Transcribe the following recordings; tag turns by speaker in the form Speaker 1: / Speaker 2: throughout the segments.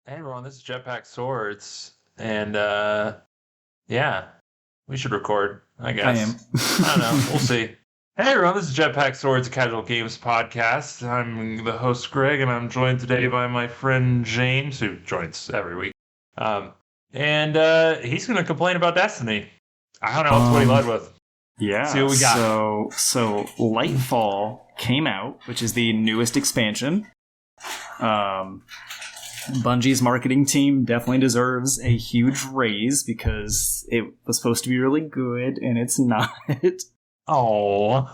Speaker 1: Hey everyone, this is Jetpack Swords, and yeah, we should record, I
Speaker 2: I
Speaker 1: guess.
Speaker 2: am.
Speaker 1: I don't know, we'll see. Hey everyone, this is Jetpack Swords, a casual games podcast. I'm the host Greg, and I'm joined today by my friend James, who joins every week. Um, and he's going to complain about Destiny. I don't know, that's what he led
Speaker 2: um,
Speaker 1: with. See
Speaker 2: yeah.
Speaker 1: what we got.
Speaker 2: So Lightfall came out, which is the newest expansion. Um, Bungie's marketing team definitely deserves a huge raise because it was supposed to be really good and it's not.
Speaker 1: Oh,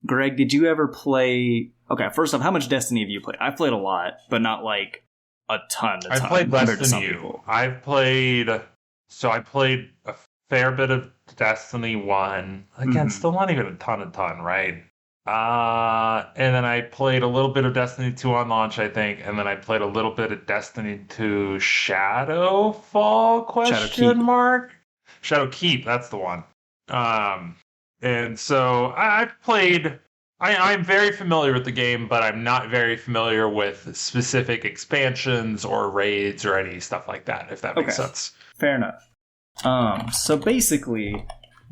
Speaker 2: Greg, did you ever play? Okay, first off, how much Destiny have you played? I've played a lot, but not like a ton.
Speaker 1: I've played less
Speaker 2: compared to
Speaker 1: than
Speaker 2: some
Speaker 1: you.
Speaker 2: people.
Speaker 1: I played a fair bit of Destiny 1. Again,
Speaker 2: Mhm.
Speaker 1: still not even a ton, right? And then I played a little bit of Destiny 2 on launch, I think, and then I played a little bit of Destiny 2 Shadowfall
Speaker 2: Shadowkeep.
Speaker 1: question mark? Shadowkeep, that's the one. And so I've played I'm very familiar with the game, but I'm not very familiar with specific expansions or raids or any stuff like that, if that makes
Speaker 2: Okay.
Speaker 1: sense.
Speaker 2: Fair enough. So basically,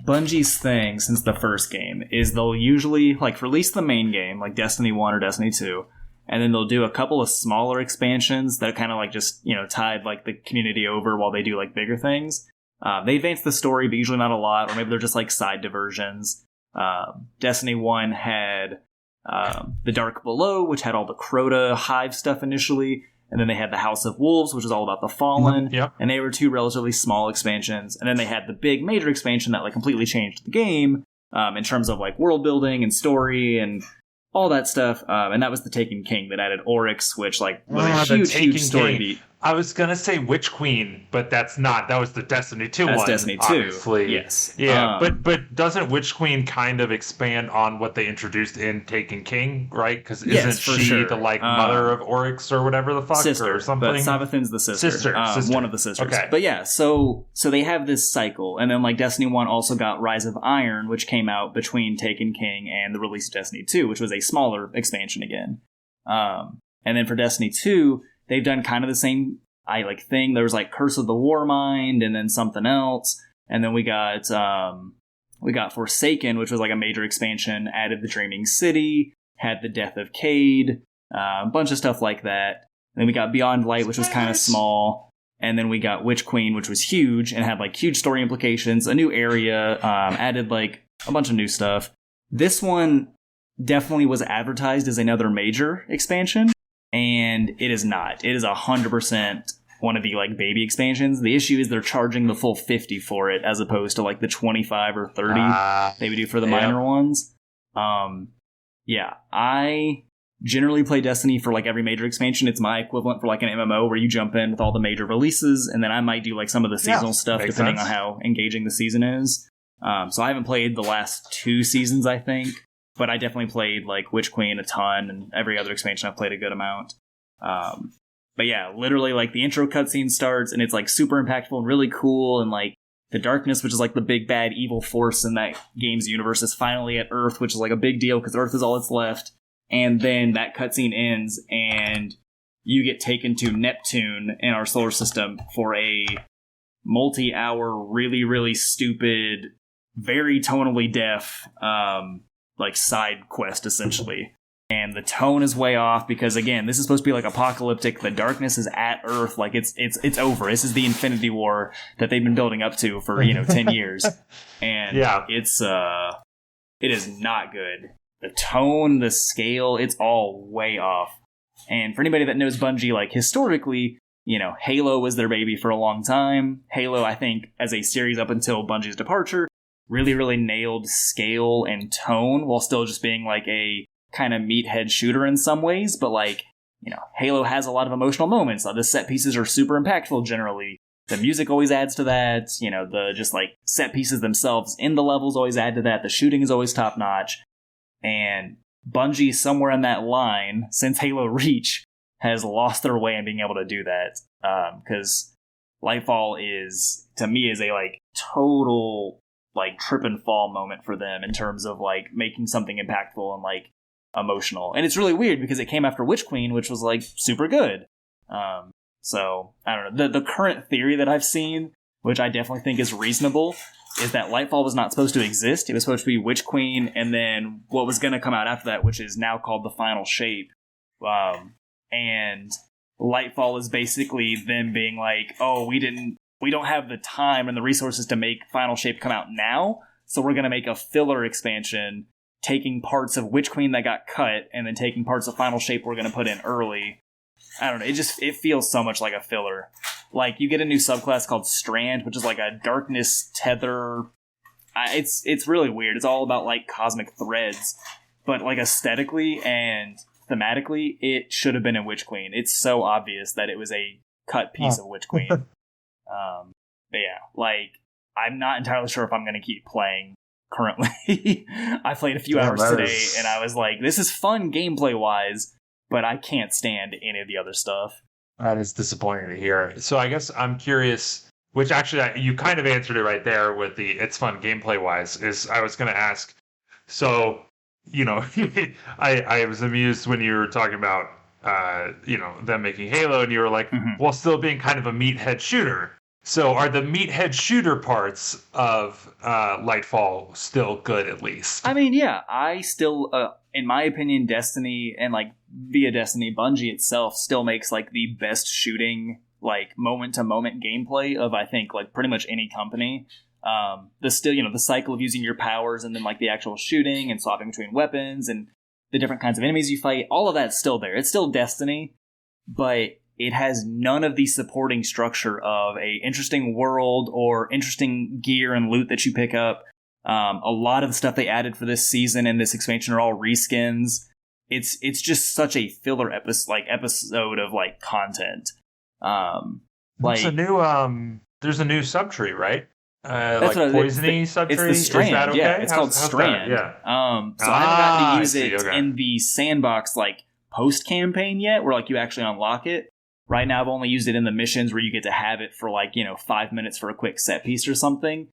Speaker 2: Bungie's thing since the first game is they'll usually like release the main game, like Destiny 1 or Destiny 2, and then they'll do a couple of smaller expansions that kind of like just, tide like the community over while they do like bigger things. They advance the story, but usually not a lot, or maybe they're just like side diversions. Destiny 1 had The Dark Below, which had all the Crota Hive stuff initially, and then they had the House of Wolves, which is all about the Fallen,
Speaker 1: Yep.
Speaker 2: and they were two relatively small expansions. And then they had the big major expansion that like completely changed the game in terms of like world building and story and all that stuff. And that was the Taken King that added Oryx, which like was a huge story beat.
Speaker 1: I was gonna say Witch Queen, but that's not. That was the Destiny 2
Speaker 2: That's
Speaker 1: one.
Speaker 2: Destiny 2.
Speaker 1: Obviously.
Speaker 2: Yes.
Speaker 1: Yeah, but doesn't Witch Queen kind of expand on what they introduced in Taken King, right? Because
Speaker 2: Yes,
Speaker 1: isn't
Speaker 2: for
Speaker 1: she
Speaker 2: sure.
Speaker 1: the like mother of Oryx or whatever the fuck
Speaker 2: Sister,
Speaker 1: or something?
Speaker 2: but Savathun's the sister.
Speaker 1: Sister.
Speaker 2: One of the sisters.
Speaker 1: Okay.
Speaker 2: But yeah, so they have this cycle, and then like Destiny 1 also got Rise of Iron, which came out between Taken King and the release of Destiny 2, which was a smaller expansion again. And then for Destiny 2, they've done kind of the same thing. There was like Curse of the Warmind, and then something else, and then we got Forsaken, which was like a major expansion, added the Dreaming City, had the Death of Cade, a bunch of stuff like that. And then we got Beyond Light, which was kind of small, and then we got Witch Queen, which was huge and had like huge story implications, a new area, added like a bunch of new stuff. This one definitely was advertised as another major expansion, and it is not. It is 100% one of the like baby expansions. The issue is they're charging the full $50 for it as opposed to like the $25 or $30 they would do for the minor ones. Yeah, I generally play Destiny for like every major expansion. It's my equivalent for like an MMO where you jump in with all the major releases, and then I might do like some of the seasonal stuff depending on how engaging the season is. So I haven't played the last 2 seasons, I think, but I definitely played like Witch Queen a ton, and every other expansion I've played a good amount. But yeah, literally like the intro cutscene starts and it's like super impactful and really cool, and like the darkness, which is like the big bad evil force in that game's universe, is finally at Earth, which is like a big deal because Earth is all that's left. And then that cutscene ends and you get taken to Neptune in our solar system for a multi-hour, really, really stupid, very tonally deaf, like side quest essentially. And the tone is way off because, again, this is supposed to be like apocalyptic. The darkness is at Earth, like it's over. This is the Infinity War that they've been building up to for 10 years, and it is not good. The tone, the scale, it's all way off. And for anybody that knows Bungie, like historically, Halo was their baby for a long time. Halo, I think, as a series up until Bungie's departure, really, really nailed scale and tone while still just being like a kind of meathead shooter in some ways, but like, Halo has a lot of emotional moments. The set pieces are super impactful generally. The music always adds to that. The just like set pieces themselves in the levels always add to that. The shooting is always top notch. And Bungie, somewhere in that line, since Halo Reach, has lost their way in being able to do that. Because Lightfall is, to me, is a like total like trip and fall moment for them in terms of like making something impactful and like emotional. And it's really weird because it came after Witch Queen, which was like super good. So I don't know. The current theory that I've seen, which I definitely think is reasonable, is that Lightfall was not supposed to exist. It was supposed to be Witch Queen, and then what was going to come out after that, which is now called the Final Shape. And Lightfall is basically them being like, oh, we don't have the time and the resources to make Final Shape come out now, so we're going to make a filler expansion, taking parts of Witch Queen that got cut, and then taking parts of Final Shape we're going to put in early. I don't know, it feels so much like a filler. Like, you get a new subclass called Strand, which is like a darkness tether. It's really weird. It's all about, like, cosmic threads. But, like, aesthetically and thematically, it should have been in Witch Queen. It's so obvious that it was a cut piece of Witch Queen. But yeah, like, I'm not entirely sure if I'm going to keep playing currently. I played a few hours today, and I was like, this is fun gameplay-wise, but I can't stand any of the other stuff.
Speaker 1: That is disappointing to hear. So I guess I'm curious, which actually you kind of answered it right there with the it's fun gameplay-wise, is I was going to ask, so, you know, I was amused when you were talking about, you know, them making Halo, and you were like, while still being kind of a meathead shooter. So are the meathead shooter parts of Lightfall still good, at least? I
Speaker 2: mean, yeah, I still, in my opinion, Destiny, and like via Destiny, Bungie itself still makes like the best shooting, like moment-to-moment gameplay of, I think, like pretty much any company. The cycle of using your powers and then like the actual shooting and swapping between weapons and the different kinds of enemies you fight, all of that's still there. It's still Destiny, but it has none of the supporting structure of a interesting world or interesting gear and loot that you pick up. A lot of the stuff they added for this season and this expansion are all reskins. It's just such a filler episode of like content.
Speaker 1: There's a new subtree, right? Like poisony subtree.
Speaker 2: It's the Strand. Is that okay? Yeah, it's called Strand.
Speaker 1: Yeah.
Speaker 2: So I haven't gotten to use it in the sandbox like post campaign yet, where like you actually unlock it. Right now, I've only used it in the missions where you get to have it for 5 minutes for a quick set piece or something.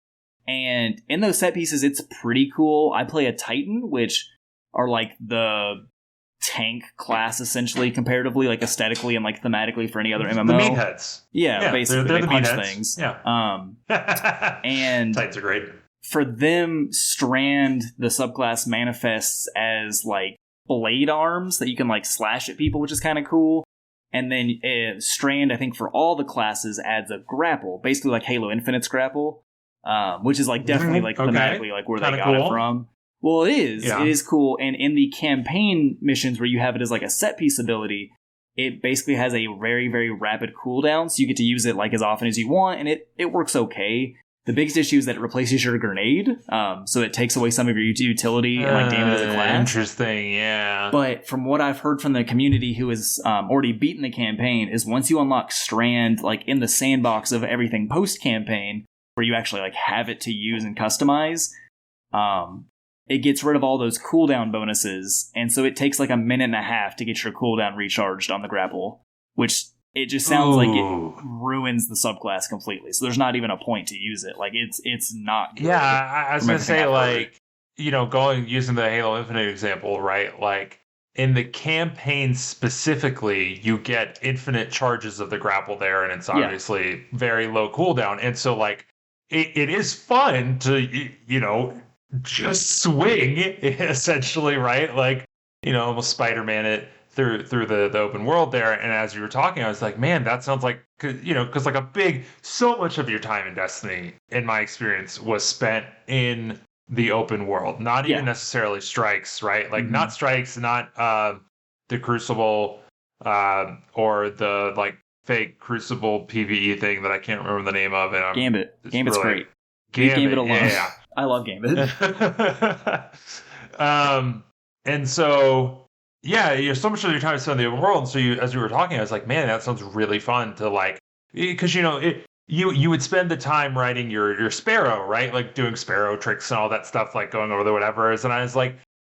Speaker 2: And in those set pieces, it's pretty cool. I play a Titan, which are like the tank class essentially, comparatively, like aesthetically and like thematically for any other MMO.
Speaker 1: The meatheads.
Speaker 2: Yeah, basically
Speaker 1: they're
Speaker 2: they
Speaker 1: the
Speaker 2: punch
Speaker 1: meatheads.
Speaker 2: Things.
Speaker 1: Yeah.
Speaker 2: And
Speaker 1: Titans are great.
Speaker 2: For them, Strand, the subclass, manifests as like blade arms that you can like slash at people, which is kind of cool. And then Strand, I think for all the classes, adds a grapple, basically like Halo Infinite's grapple, which is like definitely like thematically like where they got it from. Well, it is. Yeah. It is cool. And in the campaign missions where you have it as like a set piece ability, it basically has a very, very rapid cooldown, so you get to use it like as often as you want, and it works okay. The biggest issue is that it replaces your grenade, so it takes away some of your utility and like damage as a class.
Speaker 1: Interesting, yeah.
Speaker 2: But from what I've heard from the community who has already beaten the campaign, is once you unlock Strand, like in the sandbox of everything post-campaign, where you actually like have it to use and customize, it gets rid of all those cooldown bonuses, and so it takes like a minute and a half to get your cooldown recharged on the grapple, which it just sounds like it ruins the subclass completely. So there's not even a point to use it. Like it's not good.
Speaker 1: Yeah, I was gonna say like, using the Halo Infinite example, right? Like in the campaign specifically, you get infinite charges of the grapple there, and it's obviously very low cooldown. And so like it is fun to just swing essentially, right? Like, almost Spider-Man it through the open world there. And as you were talking, I was like, man, that sounds like, because like so much of your time in Destiny, in my experience, was spent in the open world, not even necessarily strikes, right? Like not strikes, not the Crucible or the like fake Crucible PvE thing that I can't remember the name of. And
Speaker 2: Gambit. Gambit's great.
Speaker 1: Gambit
Speaker 2: alone.
Speaker 1: Yeah.
Speaker 2: I love Gambit.
Speaker 1: And so, so much of your time is spent in the open world. And so as we were talking, I was like, man, that sounds really fun to like, because, you would spend the time writing your Sparrow, right? Like doing Sparrow tricks and all that stuff, like going over the whatever. And I was like,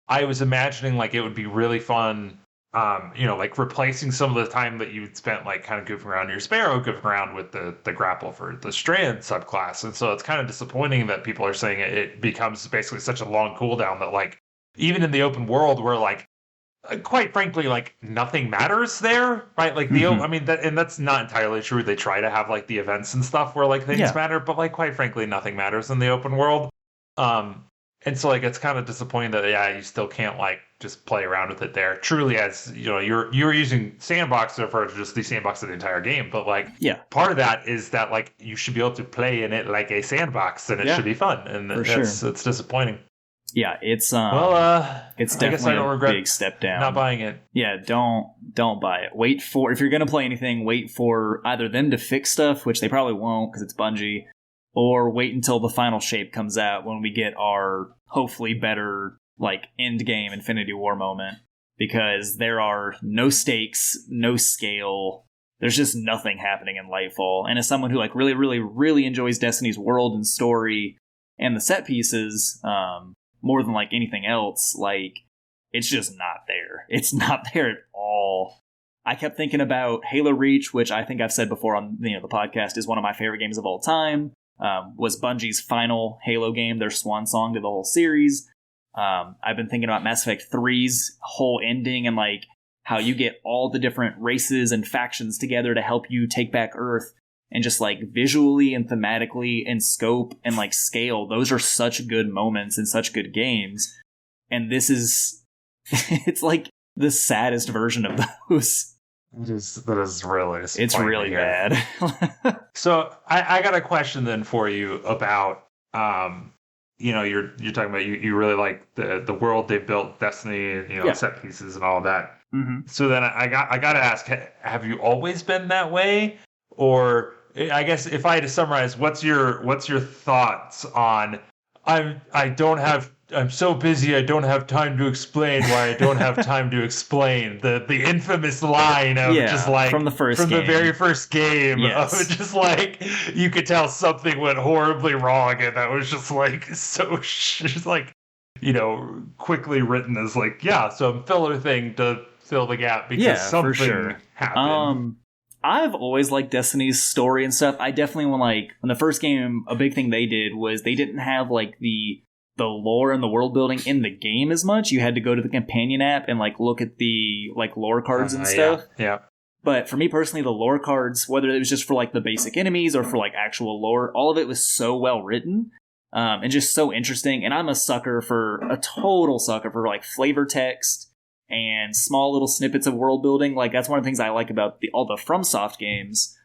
Speaker 1: I was imagining like it would be really fun, like replacing some of the time that you'd spent like kind of goofing around your Sparrow, goofing around with the grapple for the Strand subclass. And so it's kind of disappointing that people are saying it becomes basically such a long cooldown that like, even in the open world where like quite frankly, like nothing matters there, right? Like I mean, and that's not entirely true. They try to have like the events and stuff where like things matter, but like quite frankly, nothing matters in the open world. And so like it's kind of disappointing that you still can't like just play around with it there. Truly, as you know, you're using sandbox to refer to just the sandbox of the entire game, but like part of that is that like you should be able to play in it like a sandbox, and it should be fun, and it's disappointing.
Speaker 2: Yeah, it's
Speaker 1: it's
Speaker 2: definitely a big step down.
Speaker 1: Not buying it.
Speaker 2: Yeah, don't buy it. Wait for, if you're gonna play anything, wait for either them to fix stuff, which they probably won't because it's Bungie, or wait until the final shape comes out when we get our hopefully better like end game Infinity War moment, because there are no stakes, no scale. There's just nothing happening in Lightfall. And as someone who like really, really, really enjoys Destiny's world and story and the set pieces, more than like anything else, like it's just not there. It's not there at all. I kept thinking about Halo Reach, which I think I've said before on the podcast is one of my favorite games of all time. Was Bungie's final Halo game, their swan song to the whole series. I've been thinking about Mass Effect 3's whole ending and like how you get all the different races and factions together to help you take back Earth. And just like visually and thematically and scope and like scale, those are such good moments and such good games. And this is, it's like the saddest version of those.
Speaker 1: That is really,
Speaker 2: it's really bad.
Speaker 1: So I got a question then for you about, you're talking about you really like the world they built, Destiny, set pieces and all of that.
Speaker 2: Mm-hmm.
Speaker 1: So then I got to ask, have you always been that way, or I guess if I had to summarize, what's your thoughts on I'm so busy I don't have time to explain why I don't have time to explain the infamous line of just like
Speaker 2: from the
Speaker 1: very first game of just like you could tell something went horribly wrong, and that was just like so just like quickly written as like some filler thing to fill the gap because something happened.
Speaker 2: I've always liked Destiny's story and stuff. I definitely when the first game, a big thing they did was they didn't have like the lore and the world building in the game as much. You had to go to the companion app and like look at the like lore cards and stuff.
Speaker 1: Yeah.
Speaker 2: But for me personally, the lore cards, whether it was just for like the basic enemies or for like actual lore, all of it was so well written and just so interesting. And I'm a total sucker for like flavor text and small little snippets of world building. Like that's one of the things I like about all the FromSoft games,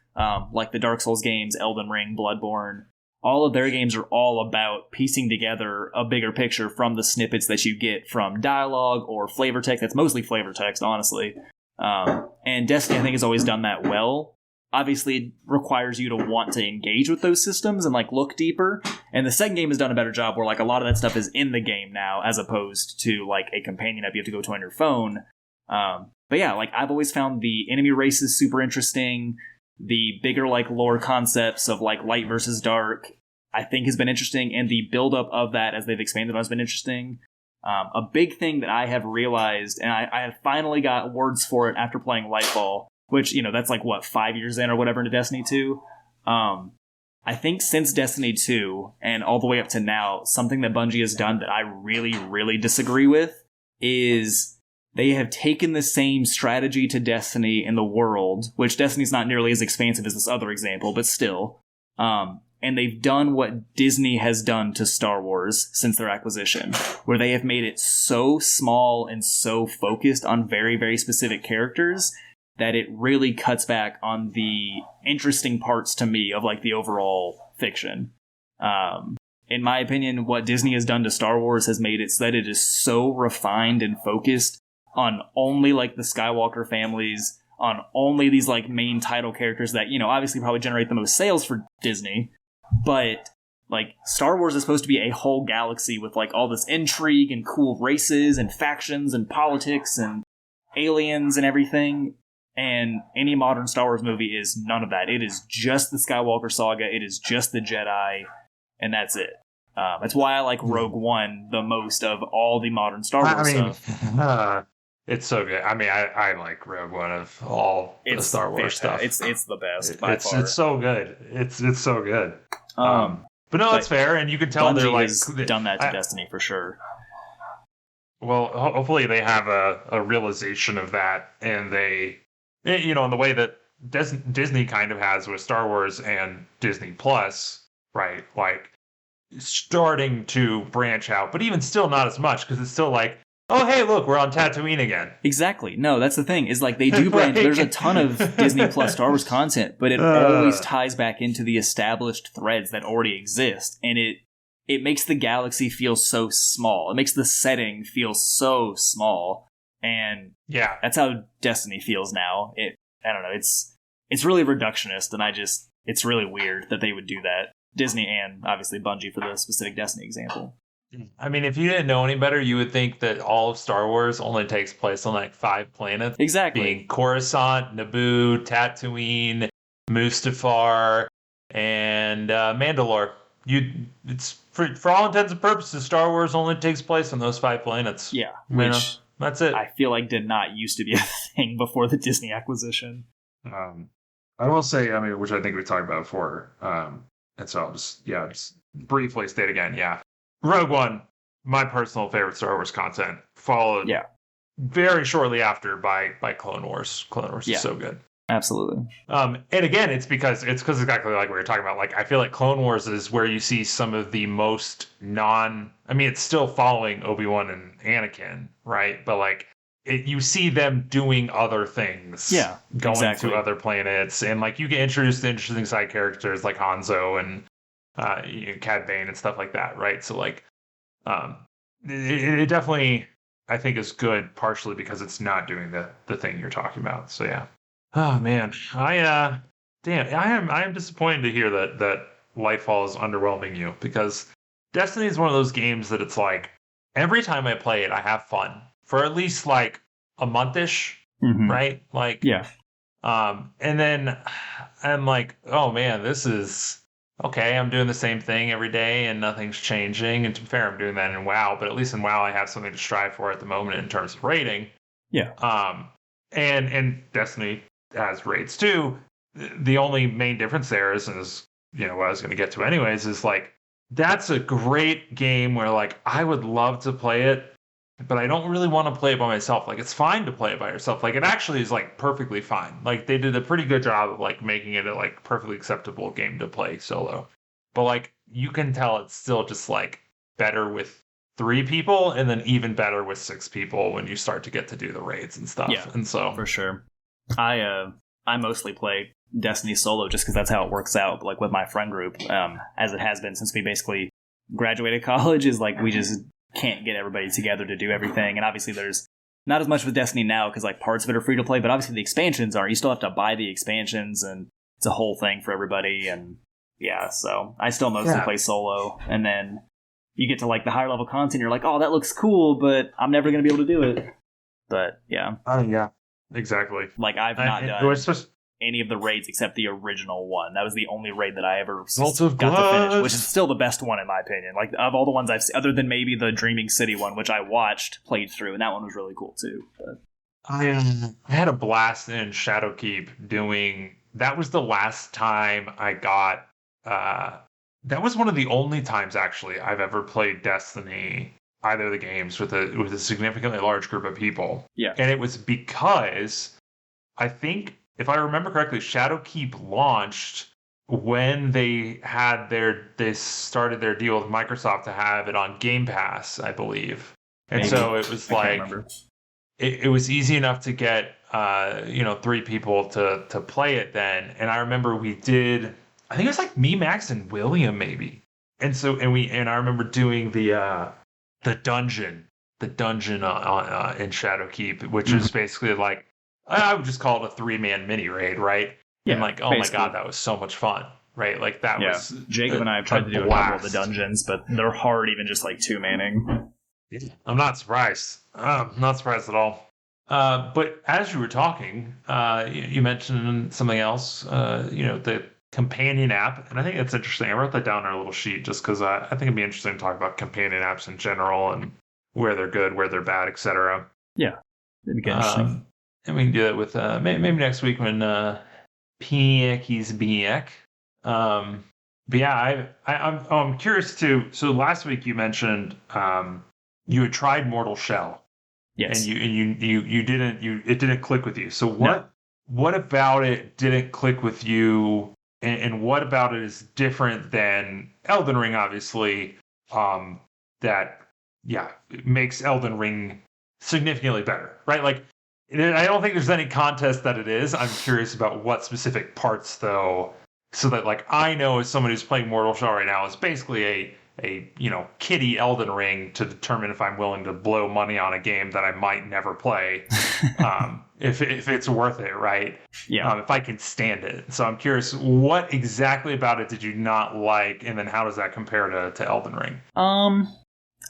Speaker 2: like the Dark Souls games, Elden Ring, Bloodborne. All of their games are all about piecing together a bigger picture from the snippets that you get from dialogue or flavor text. That's mostly flavor text, honestly. And Destiny, I think, has always done that well. Obviously, it requires you to want to engage with those systems and like look deeper. And the second game has done a better job where like a lot of that stuff is in the game now, as opposed to like a companion app you have to go to on your phone. But yeah, like I've always found the enemy races super interesting. The bigger like lore concepts of like light versus dark, I think has been interesting, and the buildup of that as they've expanded has been interesting. A big thing that I have realized, and I have finally got words for it after playing Lightfall, which, that's like, 5 years in or whatever into Destiny 2? I think since Destiny 2 and all the way up to now, something that Bungie has done that I really, really disagree with is they have taken the same strategy to Destiny in the world, which Destiny's not nearly as expansive as this other example, but still. And they've done what Disney has done to Star Wars since their acquisition, where they have made it so small and so focused on very, very specific characters that it really cuts back on the interesting parts to me of like the overall fiction. In my opinion, what Disney has done to Star Wars has made it so that it is so refined and focused on only like the Skywalker families, on only these like main title characters that, obviously probably generate the most sales for Disney. But like Star Wars is supposed to be a whole galaxy with like all this intrigue and cool races and factions and politics and aliens and everything. And any modern Star Wars movie is none of that. It is just the Skywalker saga. It is just the Jedi, and that's it. That's why I like Rogue One the most of all the modern Star Wars stuff.
Speaker 1: It's so good. I mean, I like Rogue One of all the Star Wars stuff.
Speaker 2: It's the best by far.
Speaker 1: It's so good. It's so good. But no, that's fair, and you can tell
Speaker 2: Bungie
Speaker 1: they're like
Speaker 2: has done that to Destiny for sure.
Speaker 1: Well, hopefully they have a realization of that, and they, in the way that Disney kind of has with Star Wars and Disney Plus, right? Like starting to branch out, but even still not as much because it's still like, oh hey, look, we're on Tatooine again.
Speaker 2: Exactly. No, that's the thing. Is like they do branch. There's a ton of Disney Plus Star Wars content, but it always ties back into the established threads that already exist, and it makes the galaxy feel so small. It makes the setting feel so small, and
Speaker 1: yeah,
Speaker 2: that's how Destiny feels now. I don't know. It's really reductionist, and it's really weird that they would do that. Disney and obviously Bungie for the specific Destiny example.
Speaker 1: I mean, if you didn't know any better, you would think that all of Star Wars only takes place on like 5 planets.
Speaker 2: Exactly.
Speaker 1: Being Coruscant, Naboo, Tatooine, Mustafar, and Mandalore. It's for all intents and purposes, Star Wars only takes place on those 5 planets.
Speaker 2: Yeah, which
Speaker 1: that's it.
Speaker 2: I feel like did not used to be a thing before the Disney acquisition.
Speaker 1: I will say, I mean, which I think we talked about before, and so I'll just briefly state again, yeah. Rogue One, my personal favorite Star Wars content, followed very shortly after by Clone Wars. Clone Wars is so good.
Speaker 2: Absolutely.
Speaker 1: And again, it's because exactly like we were talking about. Like, I feel like Clone Wars is where you see some of the most I mean, it's still following Obi-Wan and Anakin, right? But like, you see them doing other things.
Speaker 2: Yeah,
Speaker 1: going to other planets. And like, you get introduced to interesting side characters like Hanzo and Cad Bane and stuff like that, right? So like, it definitely, I think, is good partially because it's not doing the thing you're talking about. So yeah. Oh man, I am disappointed to hear that Lightfall is underwhelming you, because Destiny is one of those games that it's like every time I play it, I have fun for at least like a monthish, right? Like and then I'm like, oh man, this is okay. I'm doing the same thing every day and nothing's changing. And to be fair, I'm doing that in WoW, but at least in WoW I have something to strive for at the moment in terms of rating.
Speaker 2: Yeah.
Speaker 1: And Destiny has raids too. The only main difference there is what I was going to get to anyways, is like, that's a great game where like I would love to play it, but I don't really want to play it by myself. Like, it's fine to play it by yourself. Like, it actually is like perfectly fine. Like, they did a pretty good job of like making it a like perfectly acceptable game to play solo. But like, you can tell it's still just like better with 3 people, and then even better with 6 people when you start to get to do the raids and stuff.
Speaker 2: Yeah,
Speaker 1: and so
Speaker 2: for sure. I mostly play Destiny solo just because that's how it works out, like with my friend group, as it has been since we basically graduated college. Is like we just can't get everybody together to do everything, and obviously there's not as much with Destiny now because like parts of it are free to play, but obviously the expansions are. You still have to buy the expansions, and it's a whole thing for everybody. And yeah, so I still mostly play solo, and then you get to like the higher level content, you're like, oh, that looks cool, but I'm never going to be able to do it. But yeah.
Speaker 1: Yeah, exactly.
Speaker 2: Like, I've not done any of the raids except the original one. That was the only raid that I ever got to finish, which is still the best one in my opinion. Like, of all the ones I've seen, other than maybe the Dreaming City one, which I played through, and that one was really cool too. But
Speaker 1: I had a blast in Shadowkeep doing. That was the last time I got. That was one of the only times actually I've ever played Destiny, either of the games, with a significantly large group of people.
Speaker 2: Yeah,
Speaker 1: and it was because I think, if I remember correctly, Shadowkeep launched when they started their deal with Microsoft to have it on Game Pass, I believe. And maybe. So it was like it was easy enough to get 3 people to play it then. And I remember we did, I think it was like me, Max, and William maybe. And I remember doing the dungeon in Shadowkeep, which is basically like, I would just call it a 3-man mini raid, right? Yeah, and like, oh basically. My god, that was so much fun, right? Like, that was
Speaker 2: Jacob and I have tried to do a couple of the dungeons, but they're hard even just like 2-manning.
Speaker 1: I'm not surprised. Not surprised at all. But as you were talking, you mentioned something else, the companion app, and I think it's interesting. I wrote that down on our little sheet just because I think it'd be interesting to talk about companion apps in general and where they're good, where they're bad, etc.
Speaker 2: Yeah, it'd be interesting.
Speaker 1: And we can do that with maybe next week when Pieck's Pieck. But yeah, I'm curious too. So last week you mentioned you had tried Mortal Shell,
Speaker 2: Yes.
Speaker 1: and it didn't click with you. So
Speaker 2: No.
Speaker 1: what about it didn't click with you, and what about it is different than Elden Ring, obviously, that makes Elden Ring significantly better, right? Like, I don't think there's any contest that it is. I'm curious about what specific parts, though, so that, like, I know as somebody who's playing Mortal Shell right now, it's basically a kiddie Elden Ring to determine if I'm willing to blow money on a game that I might never play, if it's worth it, right?
Speaker 2: Yeah.
Speaker 1: If I can stand it. So I'm curious, what exactly about it did you not like, and then how does that compare to Elden Ring?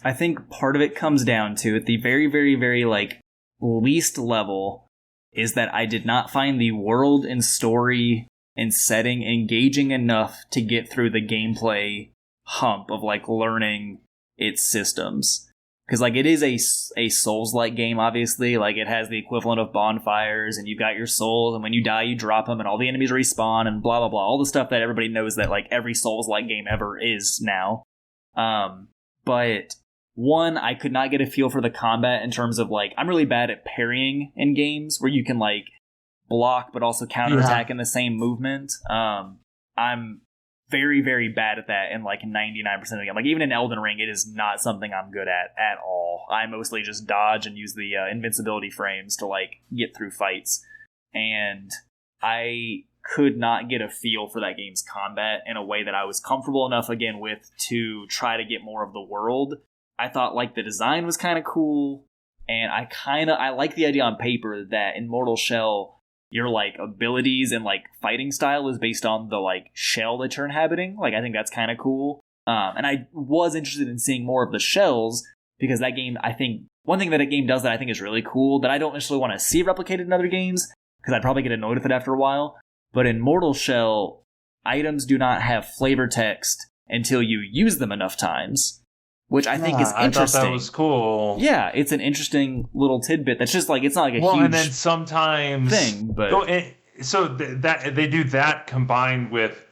Speaker 2: I think part of it comes down to, at the very, very, very, like, least level, is that I did not find the world and story and setting engaging enough to get through the gameplay hump of, like, learning its systems. Because, like, it is a Souls-like game, obviously. Like, it has the equivalent of bonfires, and you've got your souls, and when you die, you drop them, and all the enemies respawn, and blah, blah, blah. All the stuff that everybody knows that, like, every Souls-like game ever is now. But one, I could not get a feel for the combat in terms of, like, I'm really bad at parrying in games where you can, like, block but also counterattack in the same movement. I'm very, very bad at that in, like, 99% of the game. Like, even in Elden Ring, it is not something I'm good at all. I mostly just dodge and use the invincibility frames to, like, get through fights. And I could not get a feel for that game's combat in a way that I was comfortable enough, again, with to try to get more of the world. I thought, like, the design was kind of cool, and I like the idea on paper that in Mortal Shell, your, like, abilities and, like, fighting style is based on the, like, shell that you're inhabiting. Like, I think that's kind of cool. And I was interested in seeing more of the shells, because that game, I think, one thing that a game does that I think is really cool, that I don't necessarily want to see replicated in other games, because I'd probably get annoyed with it after a while, but in Mortal Shell, items do not have flavor text until you use them enough times, which I think is interesting.
Speaker 1: I thought that was cool.
Speaker 2: Yeah, it's an interesting little tidbit that's just, like, it's not like a huge
Speaker 1: and then sometimes
Speaker 2: thing, but
Speaker 1: that they do that combined with,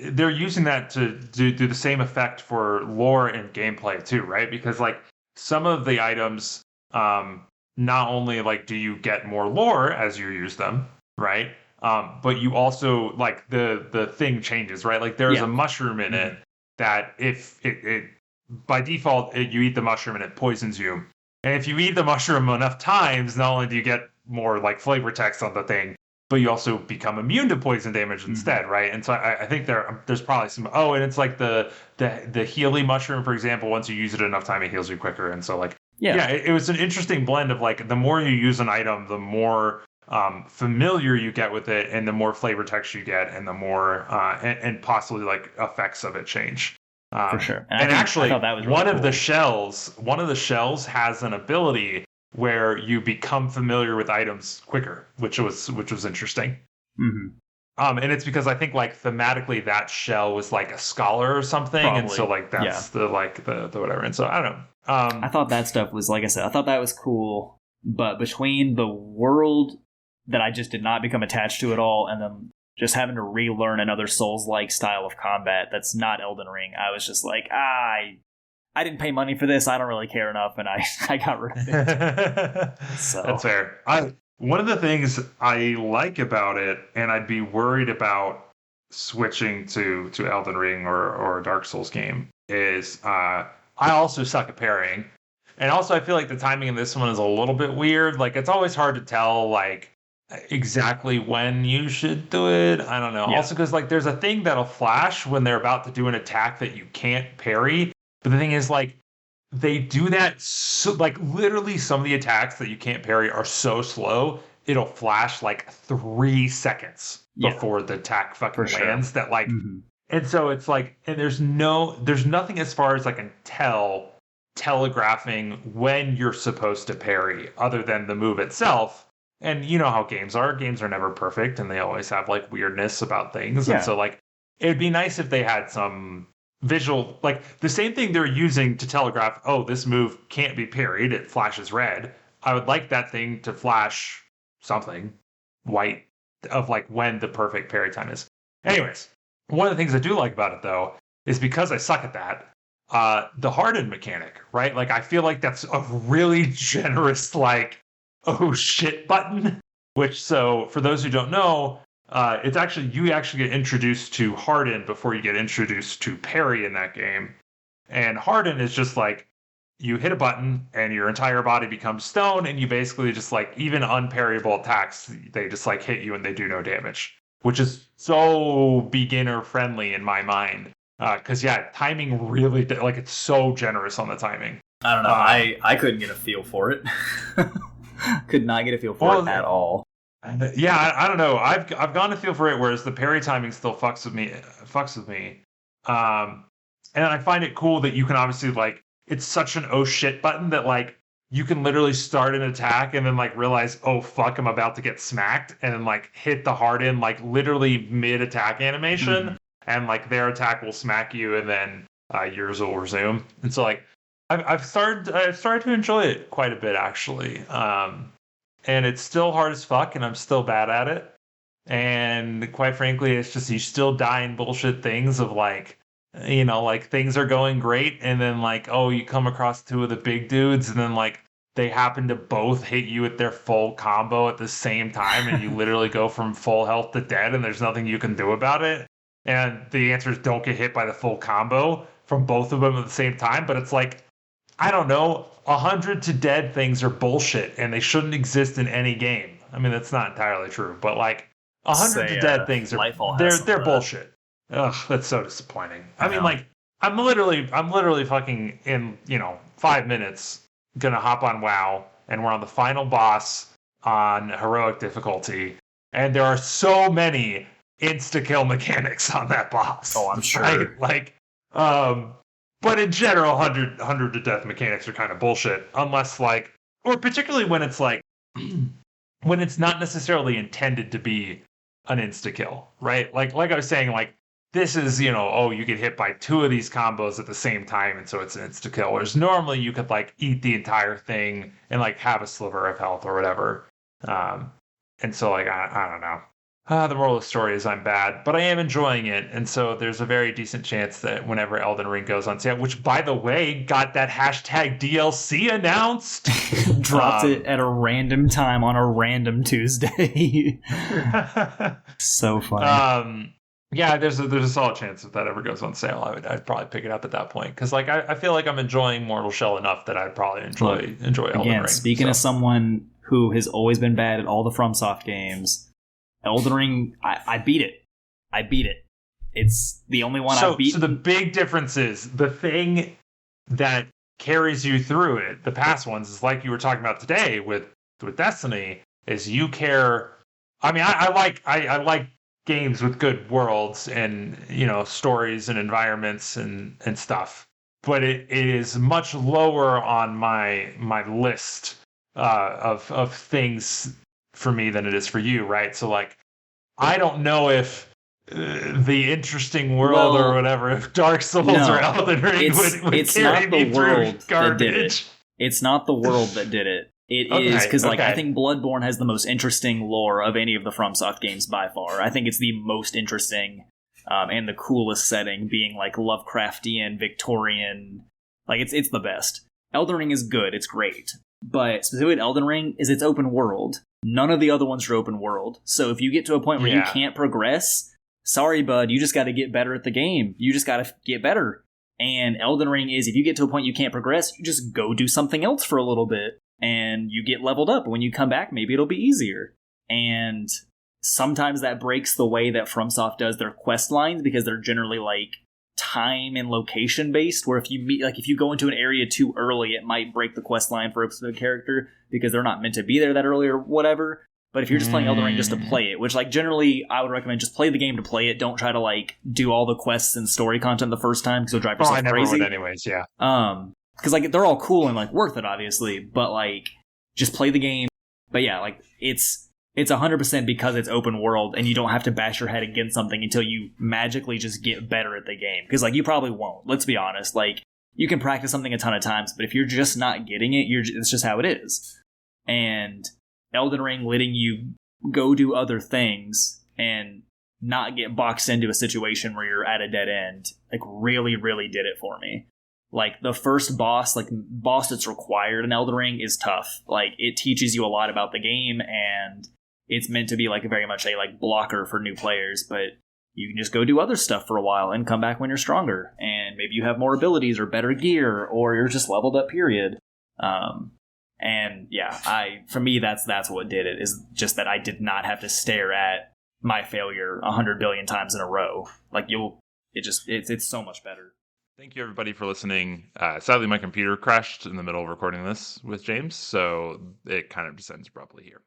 Speaker 1: they're using that to do the same effect for lore and gameplay too, right? Because, like, some of the items, not only, like, do you get more lore as you use them, right? But you also, like, the thing changes, right? Like, there's a mushroom in it that if it by default, you eat the mushroom and it poisons you. And if you eat the mushroom enough times, not only do you get more, like, flavor text on the thing, but you also become immune to poison damage instead, right? And so I think there's probably some. Oh, and it's like the Healy mushroom, for example. Once you use it enough time, it heals you quicker. And so, like, it was an interesting blend of, like, the more you use an item, the more familiar you get with it, and the more flavor text you get, and the more and possibly, like, effects of it change.
Speaker 2: For sure.
Speaker 1: And actually, one of the shells has an ability where you become familiar with items quicker, which was interesting.
Speaker 2: Mm-hmm.
Speaker 1: And it's because I think, like, thematically that shell was like a scholar or something, probably. And so, like, that's the whatever. And so I don't know.
Speaker 2: I thought that stuff was, like I said, I thought that was cool, but between the world that I just did not become attached to at all, and then just having to relearn another Souls-like style of combat that's not Elden Ring, I was just like, I didn't pay money for this, I don't really care enough, and I got rid of it. So.
Speaker 1: That's fair. One of the things I like about it, and I'd be worried about switching to Elden Ring or a Dark Souls game, is I also suck at parrying. And also I feel like the timing in this one is a little bit weird. Like, it's always hard to tell, like, exactly when you should do it. I don't know. Yeah. Also, because, like, there's a thing that'll flash when they're about to do an attack that you can't parry. But the thing is, like, they do that so, like, literally some of the attacks that you can't parry are so slow, it'll flash like 3 seconds before the attack fucking lands. That, like, and so it's like, and there's nothing as far as I can tell telegraphing when you're supposed to parry other than the move itself. And you know how games are. Games are never perfect, and they always have, like, weirdness about things. Yeah. And so, like, it'd be nice if they had some visual, like, the same thing they're using to telegraph, oh, this move can't be parried, it flashes red. I would like that thing to flash something white of, like, when the perfect parry time is. Anyways, one of the things I do like about it, though, is because I suck at that, the harden mechanic, right? Like I feel like that's a really generous like oh shit button. Which so for those who don't know, it's actually you actually get introduced to harden before you get introduced to parry in that game. And harden is just like you hit a button and your entire body becomes stone, and you basically just like even unparryable attacks, they just like hit you and they do no damage, which is so beginner friendly in my mind. Because yeah, timing really like it's so generous on the timing.
Speaker 2: I don't know. I couldn't get a feel for it. Could not get a feel for it at all.
Speaker 1: Yeah, I don't know. I've gone a feel for it, whereas the parry timing still fucks with me. And I find it cool that you can obviously like it's such an oh shit button that like you can literally start an attack and then like realize oh fuck I'm about to get smacked and then like hit the harden like literally mid attack animation and like their attack will smack you and then yours will resume. And so like I've started to enjoy it quite a bit actually. And it's still hard as fuck and I'm still bad at it. And quite frankly, it's just you still die in bullshit things of like like things are going great and then like oh you come across two of the big dudes and then like they happen to both hit you with their full combo at the same time and you literally go from full health to dead and there's nothing you can do about it. And the answer is don't get hit by the full combo from both of them at the same time. But it's like, I don't know, 100 to dead things are bullshit and they shouldn't exist in any game. I mean, that's not entirely true, but like 100 to dead things are they're bullshit. Ugh, that's so disappointing. I mean, like, I'm literally fucking in, 5 minutes gonna hop on WoW, and we're on the final boss on heroic difficulty, and there are so many insta-kill mechanics on that boss.
Speaker 2: Oh, I'm sure.
Speaker 1: Right? Like, but in general, 100 to death mechanics are kind of bullshit, unless like, or particularly when it's like, when it's not necessarily intended to be an insta-kill, right? Like I was saying, like, this is, you get hit by two of these combos at the same time, and so it's an insta-kill. Whereas normally you could, like, eat the entire thing and, like, have a sliver of health or whatever. And so, like, I don't know. The moral of the story is I'm bad, but I am enjoying it. And so there's a very decent chance that whenever Elden Ring goes on sale, which, by the way, got that hashtag DLC announced.
Speaker 2: Dropped it at a random time on a random Tuesday. So funny.
Speaker 1: Yeah, there's a solid chance if that ever goes on sale, I'd probably pick it up at that point because like I feel like I'm enjoying Mortal Shell enough that I'd probably enjoy Elden Ring.
Speaker 2: Speaking of someone who has always been bad at all the FromSoft games, Elden Ring, I beat it. It's the only one I've beaten.
Speaker 1: So the big difference is the thing that carries you through it. The past ones is like you were talking about today with Destiny. Is you care. I mean, I like games with good worlds and stories and environments and stuff, but it is much lower on my list of things for me than it is for you, right? So like I don't know if the interesting world or whatever, if Dark Souls or Elden Ring would carry me through garbage.
Speaker 2: It's not the world that did it. It is because I think Bloodborne has the most interesting lore of any of the FromSoft games by far. I think it's the most interesting and the coolest setting, being like Lovecraftian, Victorian. Like it's the best. Elden Ring is good. It's great. But specifically Elden Ring is its open world. None of the other ones are open world. So if you get to a point where you can't progress, sorry, bud, you just got to get better at the game. You just got to get better. And Elden Ring is, if you get to a point you can't progress, you just go do something else for a little bit. And you get leveled up. When you come back, maybe it'll be easier. And sometimes that breaks the way that FromSoft does their quest lines, because they're generally like time and location based, where if you go into an area too early, it might break the quest line for a specific character because they're not meant to be there that early or whatever. But if you're just playing Elden Ring just to play it, which like generally I would recommend just play the game to play it. Don't try to like do all the quests and story content the first time because you'll drive yourself crazy.
Speaker 1: I never would anyways, yeah.
Speaker 2: Because like they're all cool and like worth it, obviously, but like just play the game. But yeah, like it's 100% because it's open world and you don't have to bash your head against something until you magically just get better at the game. Because like you probably won't. Let's be honest. Like you can practice something a ton of times, but if you're just not getting it, it's just how it is. And Elden Ring letting you go do other things and not get boxed into a situation where you're at a dead end, like really, really did it for me. Like the first boss, like boss that's required in Elden Ring, is tough. Like it teaches you a lot about the game, and it's meant to be like very much a like blocker for new players. But you can just go do other stuff for a while and come back when you're stronger, and maybe you have more abilities or better gear, or you're just leveled up. Period. And yeah, for me that's what did it, is just that I did not have to stare at my failure 100 billion times in a row. Like it's so much better.
Speaker 1: Thank you, everybody, for listening. Sadly, my computer crashed in the middle of recording this with James, so it kind of just ends abruptly here.